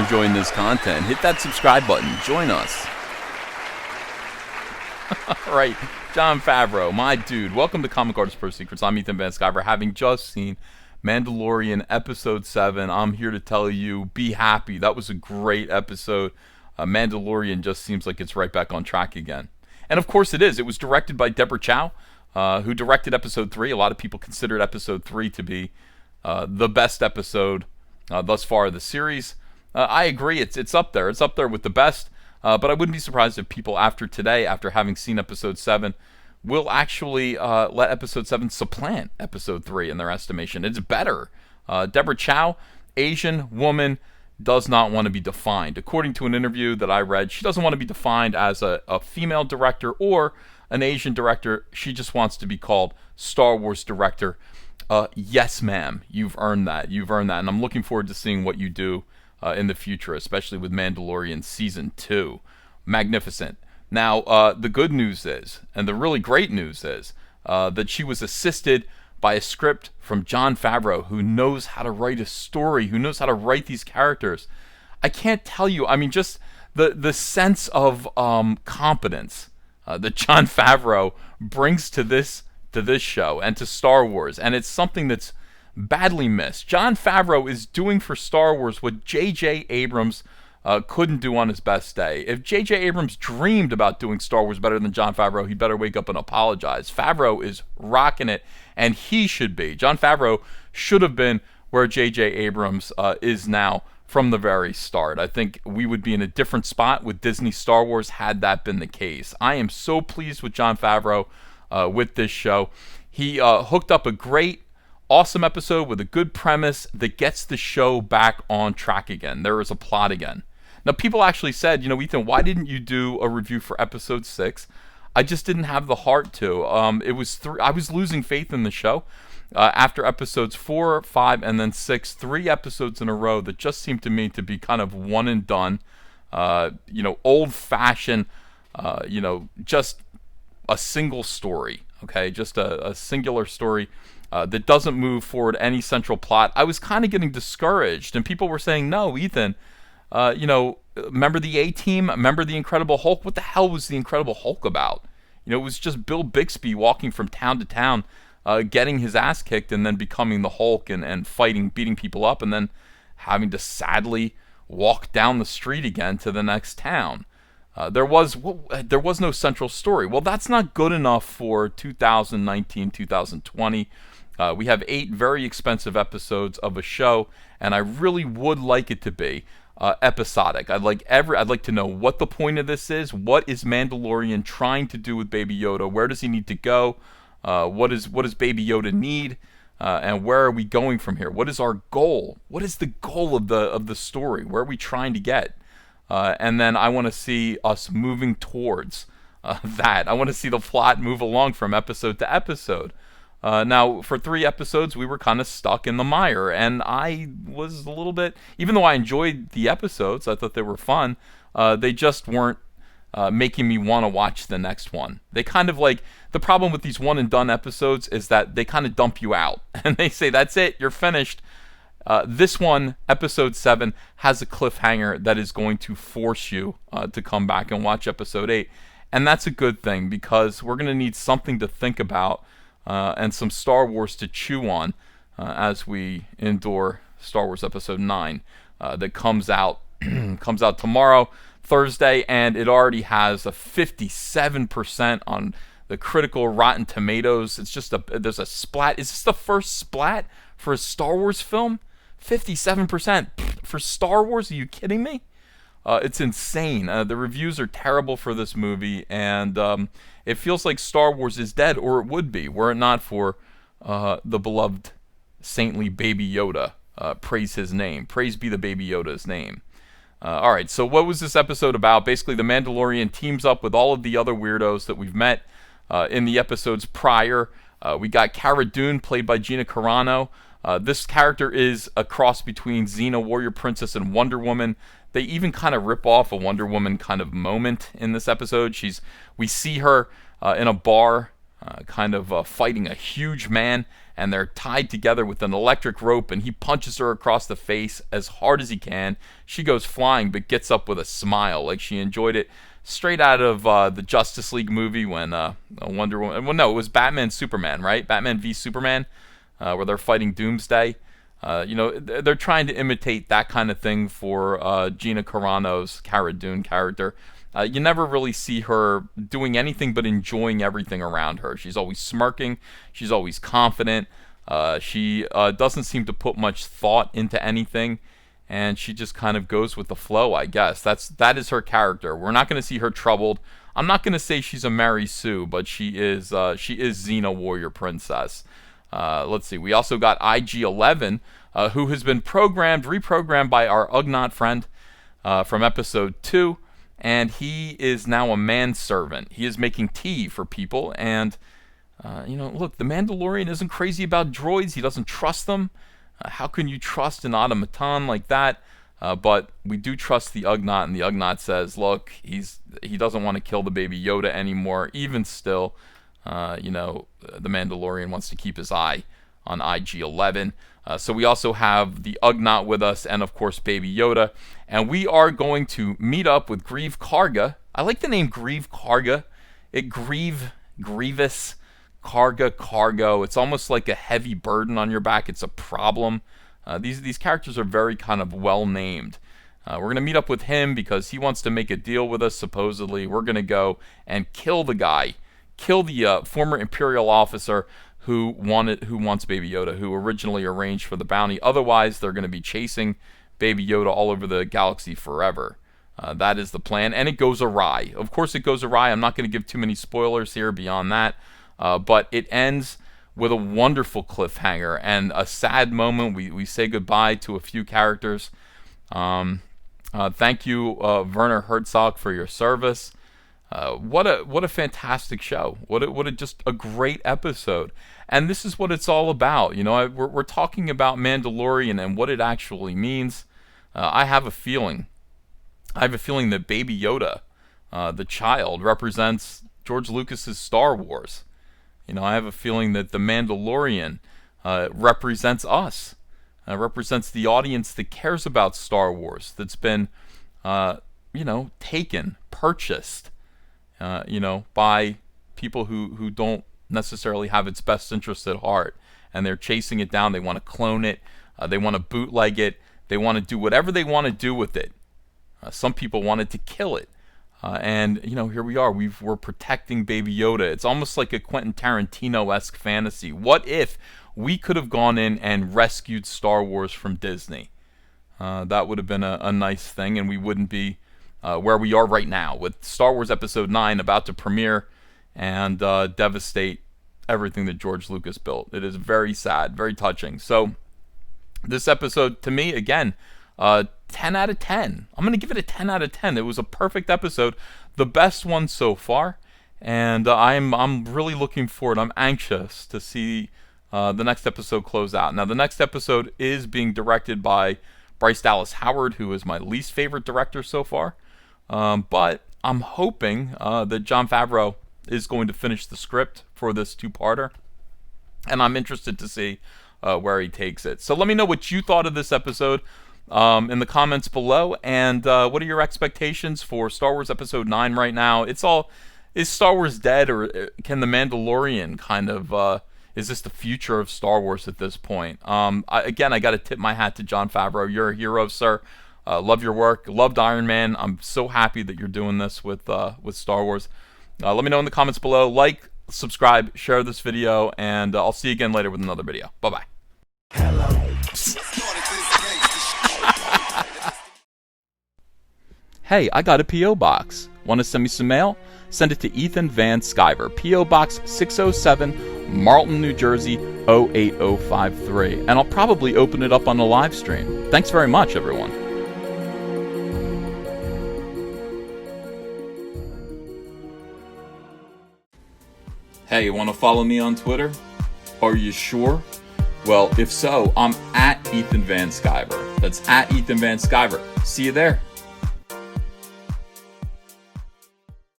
enjoying this content, hit that subscribe button. Join us. All right, Jon Favreau, my dude. Welcome to Comic Artist Pro Secrets. I'm Ethan Van Sciver. Having just seen Mandalorian Episode 7, I'm here to tell you, be happy. That was a great episode. Mandalorian just seems like it's right back on track again. And of course it is. It was directed by Deborah Chow, who directed Episode 3. A lot of people considered Episode 3 to be the best episode thus far of the series. I agree. It's up there. It's up there with the best. But I wouldn't be surprised if people after today, after having seen Episode 7, will actually let Episode 7 supplant Episode 3 in their estimation. It's better. Deborah Chow, Asian woman, does not want to be defined. According to an interview that I read, she doesn't want to be defined as a female director or an Asian director. She just wants to be called Star Wars director. Yes, ma'am. You've earned that. You've earned that. And I'm looking forward to seeing what you do in the future, especially with Mandalorian Season 2. Magnificent. Now, the good news is, and the really great news is, that she was assisted by a script from Jon Favreau, who knows how to write a story, who knows how to write these characters. I can't tell you, I mean, just the sense of competence that Jon Favreau brings to this show and to Star Wars, and it's something that's badly missed. Jon Favreau is doing for Star Wars what J.J. Abrams couldn't do on his best day. If J.J. Abrams dreamed about doing Star Wars better than Jon Favreau, he'd better wake up and apologize. Favreau is rocking it, and he should be. Jon Favreau should have been where J.J. Abrams is now from the very start. I think we would be in a different spot with Disney Star Wars had that been the case. I am so pleased with Jon Favreau with this show. He hooked up a great, awesome episode with a good premise that gets the show back on track again. There is a plot again. Now, people actually said, Ethan, why didn't you do a review for Episode 6? I just didn't have the heart to. I was losing faith in the show. After Episodes 4, 5, and then 6, 3 episodes in a row that just seemed to me to be kind of one and done. Old-fashioned, just a single story, okay? Just a singular story that doesn't move forward any central plot. I was kind of getting discouraged, and people were saying, no, Ethan, remember the A-Team? Remember the Incredible Hulk? What the hell was the Incredible Hulk about? It was just Bill Bixby walking from town to town, getting his ass kicked and then becoming the Hulk and fighting, beating people up, and then having to sadly walk down the street again to the next town. There was no central story. Well, that's not good enough for 2019, 2020. We have 8 very expensive episodes of a show, and I really would like it to be episodic. I'd like to know what the point of this is. What is Mandalorian trying to do with Baby Yoda? Where does he need to go? What does Baby Yoda need? And where are we going from here? What is our goal? What is the goal of the story? Where are we trying to get? And then I want to see us moving towards that. I want to see the plot move along from episode to episode. Now, for 3 episodes, we were kind of stuck in the mire, and I was a little bit, even though I enjoyed the episodes, I thought they were fun, they just weren't making me want to watch the next one. They kind of the problem with these one-and-done episodes is that they kind of dump you out, and they say, that's it, you're finished. This one, Episode 7, has a cliffhanger that is going to force you to come back and watch Episode 8, and that's a good thing, because we're going to need something to think about and some Star Wars to chew on as we endure Star Wars Episode 9 that comes out tomorrow, Thursday, and it already has a 57% on the critical Rotten Tomatoes. It's just there's a splat. Is this the first splat for a Star Wars film? 57% for Star Wars? Are you kidding me? It's insane. The reviews are terrible for this movie, and it feels like Star Wars is dead, or it would be, were it not for the beloved saintly Baby Yoda. Praise his name. Praise be the Baby Yoda's name. All right, so what was this episode about? Basically, the Mandalorian teams up with all of the other weirdos that we've met in the episodes prior. We got Cara Dune, played by Gina Carano. This character is a cross between Xena, Warrior Princess, and Wonder Woman. They even kind of rip off a Wonder Woman kind of moment in this episode. We see her in a bar kind of fighting a huge man, and they're tied together with an electric rope, and he punches her across the face as hard as he can. She goes flying but gets up with a smile, like she enjoyed it. Straight out of the Justice League movie when Wonder Woman... Well, no, it was Batman Superman, right? Batman v Superman, where they're fighting Doomsday. They're trying to imitate that kind of thing for Gina Carano's Cara Dune character. You never really see her doing anything but enjoying everything around her. She's always smirking. She's always confident. She doesn't seem to put much thought into anything, and she just kind of goes with the flow, I guess. That is her character. We're not going to see her troubled. I'm not going to say she's a Mary Sue, but she is Xena Warrior Princess. Let's see. We also got IG-11, who has been reprogrammed by our Ugnaught friend from episode 2. And he is now a manservant. He is making tea for people. And, look, the Mandalorian isn't crazy about droids. He doesn't trust them. How can you trust an automaton like that? But we do trust the Ugnaught. And the Ugnaught says, look, he doesn't want to kill the baby Yoda anymore. Even still, the Mandalorian wants to keep his eye on IG-11. So we also have the Ugnaught with us, and of course Baby Yoda, and we are going to meet up with Greef Karga. I like the name Greef Karga. Grievous, Karga, Cargo. It's almost like a heavy burden on your back. It's a problem. These characters are very kind of well named. We're going to meet up with him because he wants to make a deal with us. Supposedly, we're going to go and kill the former Imperial officer who wants Baby Yoda, who originally arranged for the bounty. Otherwise, they're going to be chasing Baby Yoda all over the galaxy forever. That is the plan, and it goes awry. Of course it goes awry. I'm not going to give too many spoilers here beyond that, but it ends with a wonderful cliffhanger and a sad moment. We say goodbye to a few characters. Thank you, Werner Herzog, for your service. What a fantastic show. Just a great episode. And this is what it's all about. We're talking about Mandalorian and what it actually means. I have a feeling that Baby Yoda, the child, represents George Lucas's Star Wars. I have a feeling that the Mandalorian represents us. Represents the audience that cares about Star Wars, that's been purchased by people who don't necessarily have its best interest at heart, and they're chasing it down. They want to clone it, they want to bootleg it, they want to do whatever they want to do with it. Some people wanted to kill it, and here we are. We're protecting Baby Yoda. It's almost like a Quentin Tarantino-esque fantasy. What if we could have gone in and rescued Star Wars from Disney? That would have been a nice thing, and we wouldn't be where we are right now, with Star Wars Episode 9 about to premiere and devastate everything that George Lucas built. It is very sad, very touching. So this episode, to me, again, 10 out of 10. I'm going to give it a 10 out of 10. It was a perfect episode, the best one so far, and I'm really looking forward. I'm anxious to see the next episode close out. Now, the next episode is being directed by Bryce Dallas Howard, who is my least favorite director so far. But I'm hoping that Jon Favreau is going to finish the script for this two-parter, and I'm interested to see where he takes it. So let me know what you thought of this episode in the comments below, and what are your expectations for Star Wars Episode 9 right now? Is Star Wars dead, or can The Mandalorian kind of... is this the future of Star Wars at this point? I got to tip my hat to Jon Favreau. You're a hero, sir. Love your work. Loved Iron Man. I'm so happy that you're doing this with Star Wars. Let me know in the comments below. Like, subscribe, share this video, and I'll see you again later with another video. Bye-bye. Hey, I got a P.O. box. Want to send me some mail? Send it to Ethan Van Sciver, P.O. Box 607, Marlton, New Jersey, 08053. And I'll probably open it up on the live stream. Thanks very much, everyone. Hey, you want to follow me on Twitter? Are you sure? Well, if so, I'm at Ethan Van Sciver. That's at Ethan Van Sciver. See you there.